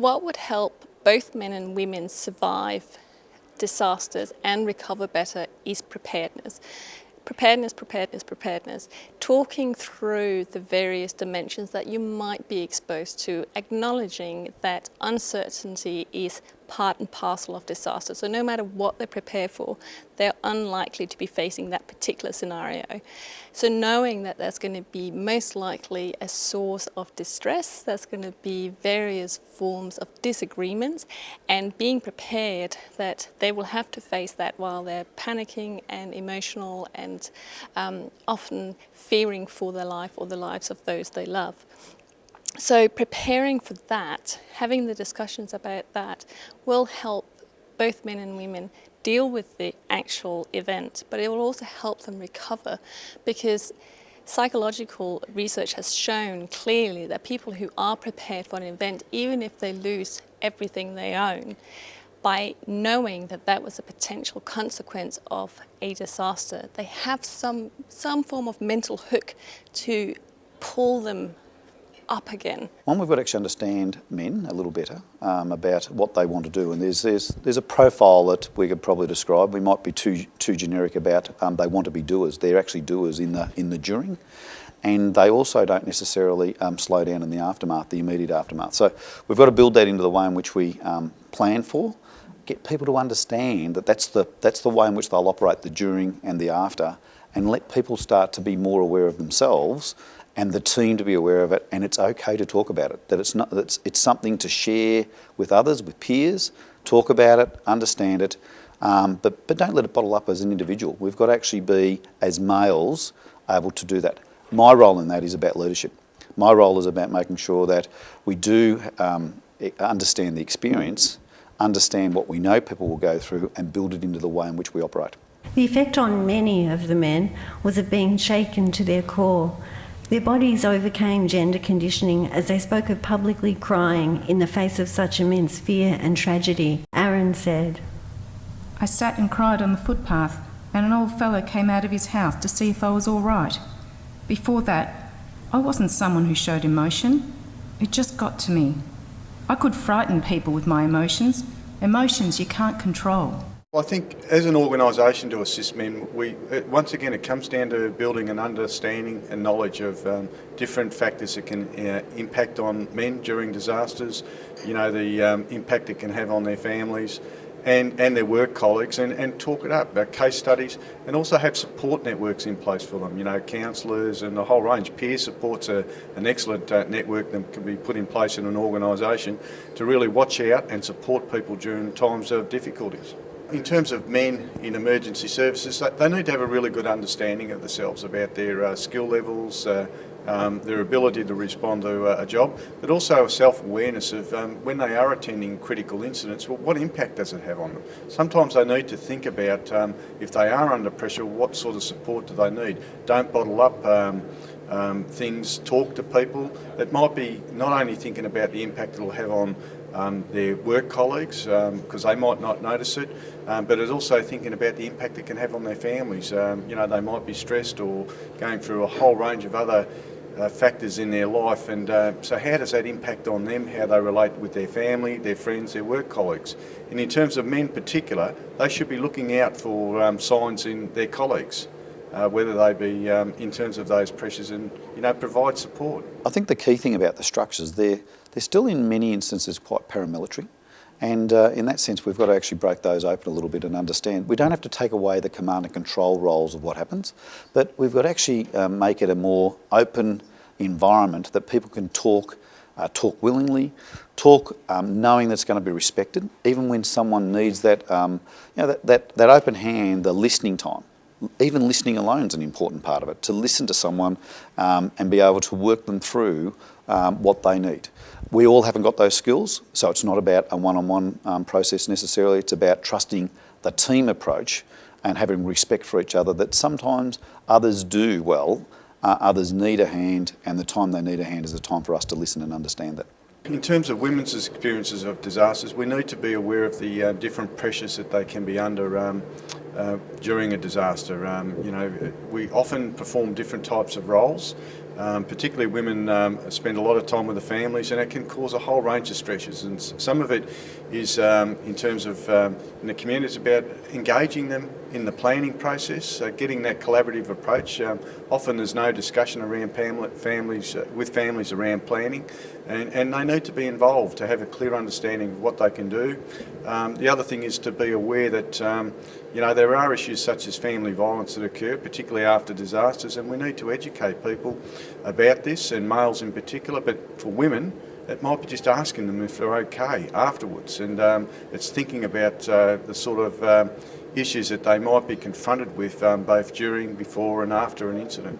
What would help both men and women survive disasters and recover better is preparedness. Preparedness. Talking through the various dimensions that you might be exposed to, acknowledging that uncertainty is part and parcel of disaster. So no matter what they prepare for, they're unlikely to be facing that particular scenario. So knowing that there's going to be most likely a source of distress, there's going to be various forms of disagreements, and being prepared that they will have to face that while they're panicking and emotional and often fearing for their life or the lives of those they love. So preparing for that, having the discussions about that, will help both men and women deal with the actual event, but it will also help them recover, because psychological research has shown clearly that people who are prepared for an event, even if they lose everything they own, by knowing that that was a potential consequence of a disaster, they have some form of mental hook to pull them up again. One, we've got to actually understand men a little better about what they want to do, and there's a profile that we could probably describe. We might be too generic about they want to be doers. They're actually doers in the during, and they also don't necessarily slow down in the aftermath, the immediate aftermath. So we've got to build that into the way in which we plan for. Get people to understand that that's the way in which they'll operate the during and the after, and let people start to be more aware of themselves and the team to be aware of it, and it's okay to talk about it. That it's something to share with others, with peers, talk about it, understand it, but don't let it bottle up as an individual. We've got to actually be, as males, able to do that. My role in that is about leadership. My role is about making sure that we do understand the experience, understand what we know people will go through, and build it into the way in which we operate. The effect on many of the men was of being shaken to their core. Their bodies overcame gender conditioning as they spoke of publicly crying in the face of such immense fear and tragedy. Aaron said, "I sat and cried on the footpath, and an old fellow came out of his house to see if I was all right. Before that, I wasn't someone who showed emotion. It just got to me. I could frighten people with my emotions. Emotions you can't control." I think as an organisation to assist men, once again it comes down to building an understanding and knowledge of different factors that can impact on men during disasters, you know, the impact it can have on their families and their work colleagues, and talk it up about case studies, and also have support networks in place for them, you know, counsellors and a whole range. Peer support's an excellent network that can be put in place in an organisation to really watch out and support people during times of difficulties. In terms of men in emergency services, they need to have a really good understanding of themselves, about their skill levels, their ability to respond to a job, but also a self-awareness of when they are attending critical incidents, well, what impact does it have on them? Sometimes they need to think about if they are under pressure, what sort of support do they need? Don't bottle up things, talk to people. It might be not only thinking about the impact it'll have on their work colleagues, because they might not notice it, but it's also thinking about the impact it can have on their families. You know, they might be stressed or going through a whole range of other factors in their life, and so how does that impact on them, how they relate with their family, their friends, their work colleagues? And in terms of men in particular, they should be looking out for signs in their colleagues, whether they be in terms of those pressures, and, you know, provide support. I think the key thing about the structures, they're still in many instances quite paramilitary, and in that sense we've got to actually break those open a little bit and understand. We don't have to take away the command and control roles of what happens, but we've got to actually make it a more open environment that people can talk willingly, talk knowing that it's going to be respected, even when someone needs that, you know, that open hand, the listening time. Even listening alone is an important part of it, to listen to someone and be able to work them through what they need. We all haven't got those skills, so it's not about a one-on-one process necessarily. It's about trusting the team approach and having respect for each other, that sometimes others do well, others need a hand, and the time they need a hand is the time for us to listen and understand that. In terms of women's experiences of disasters, we need to be aware of the different pressures that they can be under during a disaster. You know, we often perform different types of roles. Particularly women spend a lot of time with the families, and it can cause a whole range of stresses. And some of it is in terms of in the community, it's about engaging them in the planning process, getting that collaborative approach. Often there's no discussion around with families around planning, and they need to be involved to have a clear understanding of what they can do. The other thing is to be aware that there are issues such as family violence that occur, particularly after disasters, and we need to educate people about this, and males in particular, but for women, it might be just asking them if they're okay afterwards, and it's thinking about the sort of issues that they might be confronted with both during, before and after an incident.